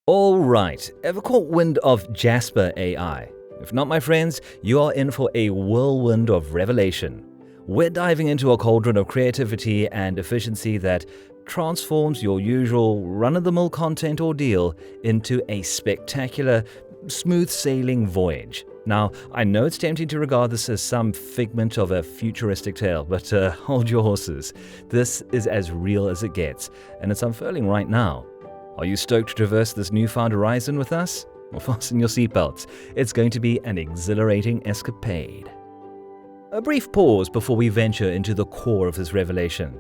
All right, ever caught wind of Jasper AI? If not, my friends, you are in for a whirlwind of revelation. We're diving into a cauldron of creativity and efficiency that transforms your usual run-of-the-mill content ordeal into a spectacular, smooth-sailing voyage. Now, I know it's tempting to regard this as some figment of a futuristic tale, but hold your horses. This is as real as it gets, and it's unfurling right now. Are you stoked to traverse this newfound horizon with us? Well, fasten your seatbelts. It's going to be an exhilarating escapade. A brief pause before we venture into the core of this revelation.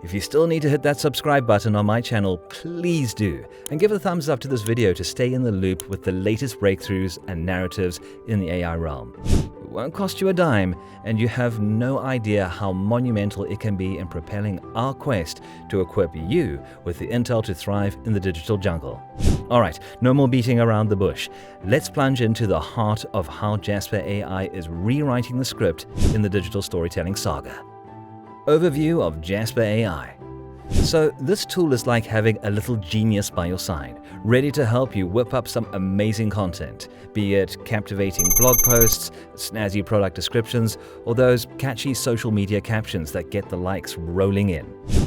If you still need to hit that subscribe button on my channel, please do, and give a thumbs up to this video to stay in the loop with the latest breakthroughs and narratives in the AI realm. It won't cost you a dime, and you have no idea how monumental it can be in propelling our quest to equip you with the intel to thrive in the digital jungle. Alright, no more beating around the bush. Let's plunge into the heart of how Jasper AI is rewriting the script in the digital storytelling saga. Overview of Jasper AI. So this tool is like having a little genius by your side, ready to help you whip up some amazing content, be it captivating blog posts, snazzy product descriptions, or those catchy social media captions that get the likes rolling in.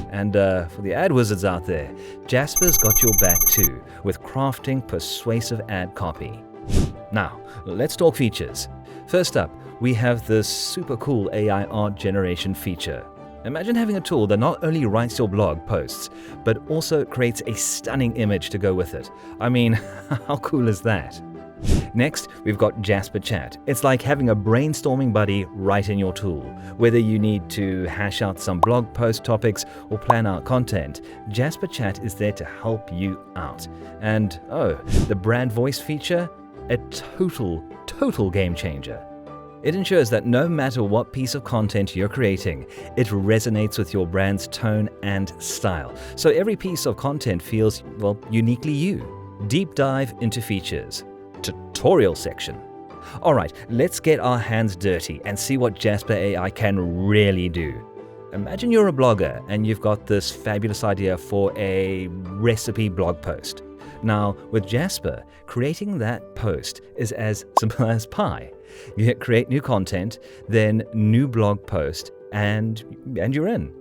And for the ad wizards out there, Jasper's got your back too, with crafting persuasive ad copy. Now, let's talk features. First up, we have this super cool AI art generation feature. Imagine having a tool that not only writes your blog posts, but also creates a stunning image to go with it. I mean, how cool is that? Next, we've got Jasper Chat. It's like having a brainstorming buddy right in your tool. Whether you need to hash out some blog post topics or plan out content, Jasper Chat is there to help you out. And the brand voice feature, a total game changer. It ensures that no matter what piece of content you're creating, it resonates with your brand's tone and style. So every piece of content feels, well, uniquely you. Deep dive into features. Tutorial section. Alright, let's get our hands dirty and see what Jasper AI can really do. Imagine you're a blogger and you've got this fabulous idea for a recipe blog post. Now, with Jasper, creating that post is as simple as pie. You hit create new content, then new blog post, and you're in.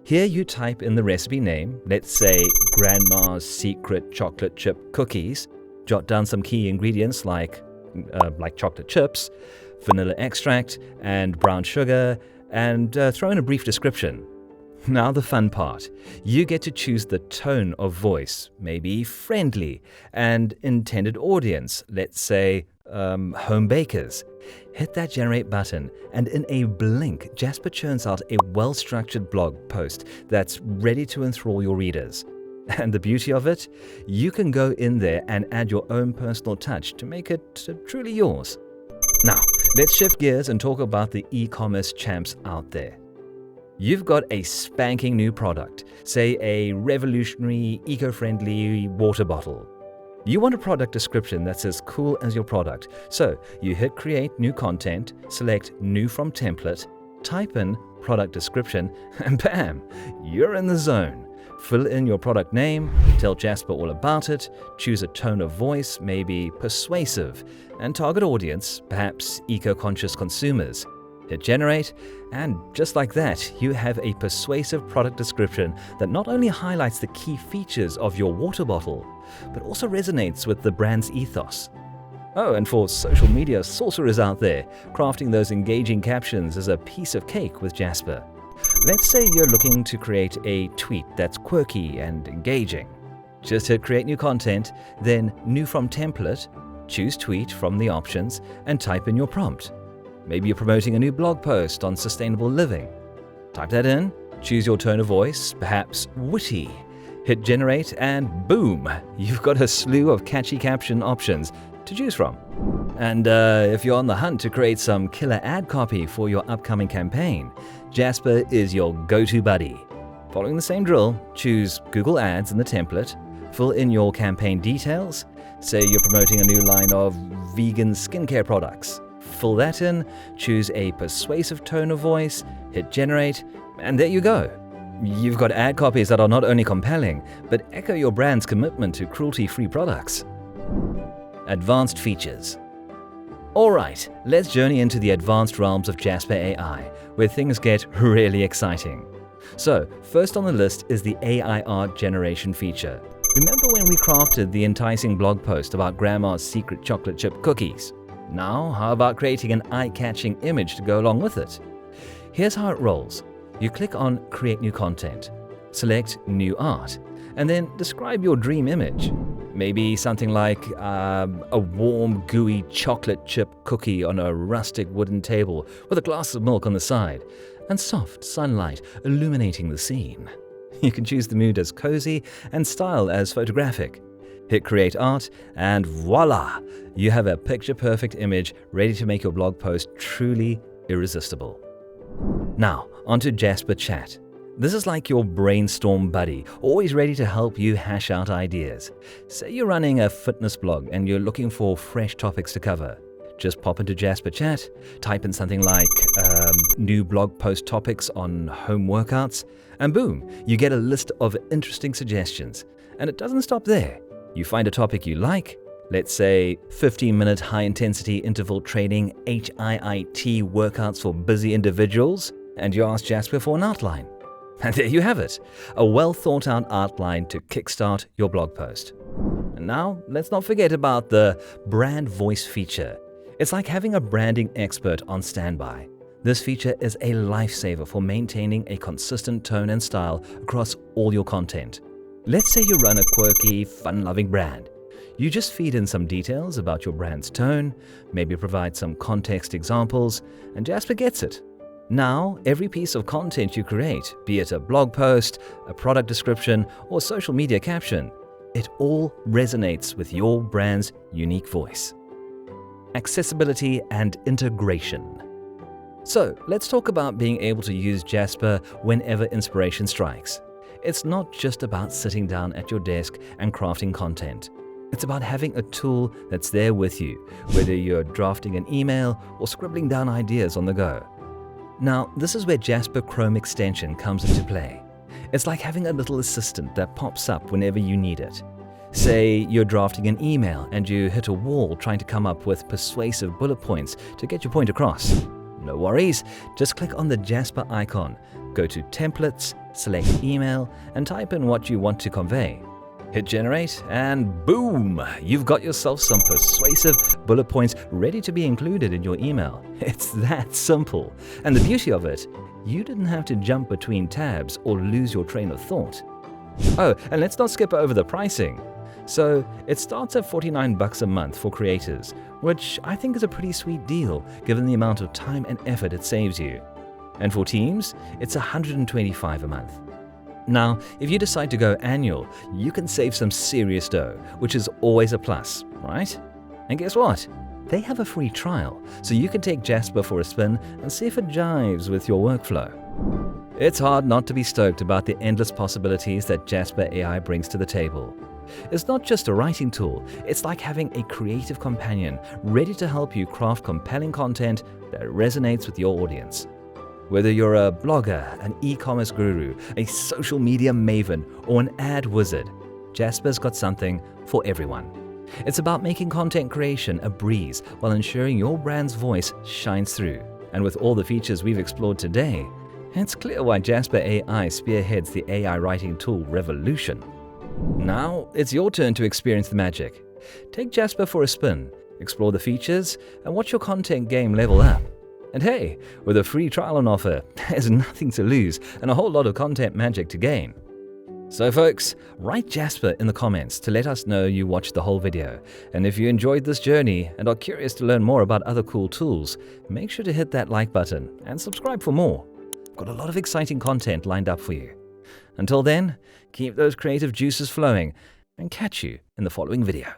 Here you type in the recipe name, let's say Grandma's Secret Chocolate Chip Cookies, jot down some key ingredients like chocolate chips, vanilla extract, and brown sugar, and throw in a brief description. Now the fun part. You get to choose the tone of voice, maybe friendly, and intended audience, let's say home bakers. Hit that generate button, and in a blink, Jasper churns out a well-structured blog post that's ready to enthrall your readers. And the beauty of it? You can go in there and add your own personal touch to make it truly yours. Now, let's shift gears and talk about the e-commerce champs out there. You've got a spanking new product, say a revolutionary, eco-friendly water bottle. You want a product description that's as cool as your product, so you hit create new content, select new from template, type in product description, and bam, you're in the zone. Fill in your product name, tell Jasper all about it, choose a tone of voice, maybe persuasive, and target audience, perhaps eco-conscious consumers. Hit generate, and just like that, you have a persuasive product description that not only highlights the key features of your water bottle, but also resonates with the brand's ethos. Oh, and for social media sorcerers out there, crafting those engaging captions is a piece of cake with Jasper. Let's say you're looking to create a tweet that's quirky and engaging. Just hit create new content, then new from template, choose tweet from the options, and type in your prompt. Maybe you're promoting a new blog post on sustainable living. Type that in, choose your tone of voice, perhaps witty. Hit generate, and boom, you've got a slew of catchy caption options to choose from. And if you're on the hunt to create some killer ad copy for your upcoming campaign, Jasper is your go-to buddy. Following the same drill, choose Google Ads in the template, fill in your campaign details, say you're promoting a new line of vegan skincare products. Fill that in, choose a persuasive tone of voice, hit generate, and there you go. You've got ad copies that are not only compelling, but echo your brand's commitment to cruelty-free products. Advanced features. Alright, let's journey into the advanced realms of Jasper AI, where things get really exciting. So, first on the list is the AI art generation feature. Remember when we crafted the enticing blog post about Grandma's secret chocolate chip cookies? Now, how about creating an eye-catching image to go along with it? Here's how it rolls. You click on Create New Content, select New Art, and then describe your dream image. Maybe something like a warm, gooey chocolate chip cookie on a rustic wooden table with a glass of milk on the side, and soft sunlight illuminating the scene. You can choose the mood as cozy and style as photographic. Hit Create Art, and voila! You have a picture-perfect image ready to make your blog post truly irresistible. Now, onto Jasper Chat. This is like your brainstorm buddy, always ready to help you hash out ideas. Say you're running a fitness blog and you're looking for fresh topics to cover. Just pop into Jasper Chat, type in something like new blog post topics on home workouts, and boom, you get a list of interesting suggestions. And it doesn't stop there. You find a topic you like, let's say 15-minute high-intensity interval training HIIT workouts for busy individuals, and you ask Jasper for an outline. And there you have it, a well-thought-out outline to kickstart your blog post. And now, let's not forget about the brand voice feature. It's like having a branding expert on standby. This feature is a lifesaver for maintaining a consistent tone and style across all your content. Let's say you run a quirky, fun-loving brand. You just feed in some details about your brand's tone, maybe provide some context examples, and Jasper gets it. Now, every piece of content you create, be it a blog post, a product description, or social media caption, it all resonates with your brand's unique voice. Accessibility and integration. So, let's talk about being able to use Jasper whenever inspiration strikes. It's not just about sitting down at your desk and crafting content. It's about having a tool that's there with you, whether you're drafting an email or scribbling down ideas on the go. Now, this is where Jasper Chrome extension comes into play. It's like having a little assistant that pops up whenever you need it. Say you're drafting an email and you hit a wall trying to come up with persuasive bullet points to get your point across. No worries, just click on the Jasper icon, go to Templates, select Email, and type in what you want to convey. Hit Generate, and boom! You've got yourself some persuasive bullet points ready to be included in your email. It's that simple. And the beauty of it, you didn't have to jump between tabs or lose your train of thought. Oh, and let's not skip over the pricing. So, it starts at $49 a month for creators, which I think is a pretty sweet deal given the amount of time and effort it saves you. And for teams, it's $125 a month. Now, if you decide to go annual, you can save some serious dough, which is always a plus, right? And guess what? They have a free trial, so you can take Jasper for a spin and see if it jives with your workflow. It's hard not to be stoked about the endless possibilities that Jasper AI brings to the table. It's not just a writing tool, it's like having a creative companion ready to help you craft compelling content that resonates with your audience. Whether you're a blogger, an e-commerce guru, a social media maven, or an ad wizard, Jasper's got something for everyone. It's about making content creation a breeze while ensuring your brand's voice shines through. And with all the features we've explored today, it's clear why Jasper AI spearheads the AI writing tool revolution. Now, it's your turn to experience the magic. Take Jasper for a spin, explore the features, and watch your content game level up. And hey, with a free trial on offer, there's nothing to lose and a whole lot of content magic to gain. So folks, write Jasper in the comments to let us know you watched the whole video. And if you enjoyed this journey and are curious to learn more about other cool tools, make sure to hit that like button and subscribe for more. I've got a lot of exciting content lined up for you. Until then, keep those creative juices flowing and catch you in the following video.